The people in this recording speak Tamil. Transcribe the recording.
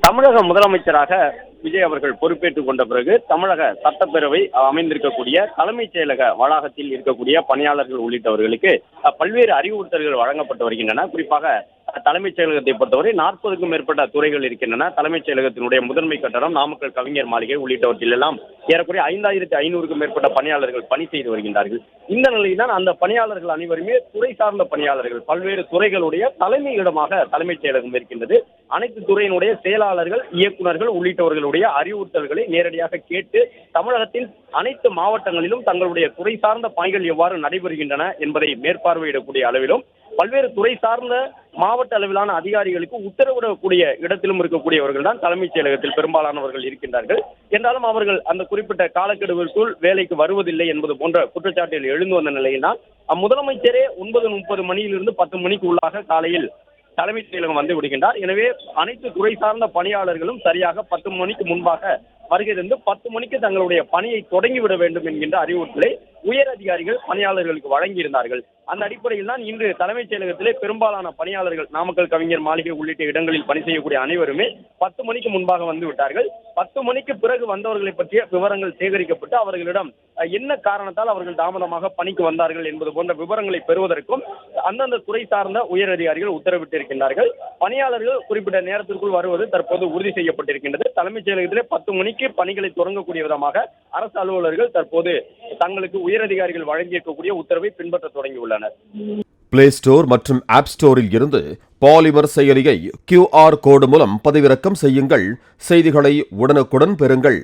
தமிழக முதலமைச்சராக விஜய் அவர்கள் பொறுப்பேற்றுக் கொண்ட பிறகு தமிழக சட்டப்பேரவை அமைந்திருக்கக்கூடிய தலைமைச் செயலக வளாகத்தில் இருக்கக்கூடிய பணியாளர்கள் உள்ளிட்டவர்களுக்கு பல்வேறு அறிவுறுத்தல்கள் வழங்கப்பட்டு வருகின்றன. குறிப்பாக தலைமைச் செயலகத்தை பொறுத்தவரை 40க்கும் மேற்பட்ட துறைகள் இருக்கின்றன. தலைமைச் செயலகத்தினுடைய முதன்மை கட்டடம், நாமக்கல் கவிஞர் மாளிகை உள்ளிட்டவற்றில் எல்லாம் ஏறக்குறைய 5500க்கும் மேற்பட்ட பணியாளர்கள் பணி செய்து வருகின்றார்கள். இந்த நிலையில்தான் அந்த பணியாளர்கள் அனைவருமே துறை சார்ந்த பணியாளர்கள், பல்வேறு துறைகளுடைய தலைமையிடமாக தலைமைச் செயலகம் இருக்கின்றது. அனைத்து துறையினுடைய செயலாளர்கள், இயக்குநர்கள் உள்ளிட்டவர்களுடைய அறிவுறுத்தல்களை நேரடியாக கேட்டு தமிழகத்தின் அனைத்து மாவட்டங்களிலும் தங்களுடைய துறை சார்ந்த பணிகள் எவ்வாறு நடைபெறுகின்றன என்பதை மேற்பார்வையிடக்கூடிய அளவிலும் பல்வேறு துறை சார்ந்த மாவட்ட அளவிலான அதிகாரிகளுக்கு உத்தரவிடக்கூடிய இடத்திலும் இருக்கக்கூடியவர்கள் தான் தலைமைச் செயலகத்தில் பெரும்பாலானவர்கள் இருக்கின்றார்கள். என்றாலும் அவர்கள் அந்த குறிப்பிட்ட காலக்கெடுவிற்குள் வேலைக்கு வருவதில்லை என்பது போன்ற குற்றச்சாட்டுகள் எழுந்து வந்த நிலையில்தான் முதலமைச்சரே 9:30 மணியிலிருந்து 10 மணிக்கு உள்ளாக காலையில் தலைமைச் செயலகம் வந்து விடுகின்றார். எனவே அனைத்து துறை சார்ந்த பணியாளர்களும் சரியாக 10 மணிக்கு முன்பாக வருகிறது 10 மணிக்கு தங்களுடைய பணியை தொடங்கிவிட வேண்டும் என்கின்ற அறிவுறுத்தலை உயர் அதிகாரிகள் பணியாளர்களுக்கு வழங்கியிருந்தார்கள். அந்த அடிப்படையில் தான் இன்று தலைமைச் செயலகத்திலே பெரும்பாலான பணியாளர்கள், நாமக்கல் கவிஞர் மாளிகை உள்ளிட்ட இடங்களில் பணி செய்யக்கூடிய அனைவருமே 10 மணிக்கு முன்பாக வந்து விட்டார்கள். 10 மணிக்கு பிறகு வந்தவர்களை பற்றிய விவரங்கள் சேகரிக்கப்பட்டு அவர்களிடம் என்ன காரணத்தால் அவர்கள் தாமதமாக பணிக்கு வந்தார்கள் என்பது போன்ற விவரங்களை பெறுவதற்கும் அந்தந்த துறை சார்ந்த உயர் அதிகாரிகள் உத்தரவிட்டிருக்கின்றார்கள். பணியாளர்கள் குறிப்பிட்ட நேரத்திற்குள் வருவது தற்போது உறுதி செய்யப்பட்டிருக்கின்றது. தலைமைச் செயலகத்திலே 10 மணிக்கு பணிகளை தொடங்கக்கூடிய விதமாக அரசு அலுவலர்கள் தற்போது தங்களுக்கு உயர் அதிகாரிகள் வழங்கியிருக்கக்கூடிய உத்தரவை பின்பற்ற தொடங்கியுள்ளனர். பிளே ஸ்டோர் மற்றும் ஆப் ஸ்டோரில் இருந்து பாலிமர் செயலியை QR கோடு மூலம் பதிவிறக்கம் செய்யுங்கள். செய்திகளை உடனுக்குடன் பெறுங்கள்.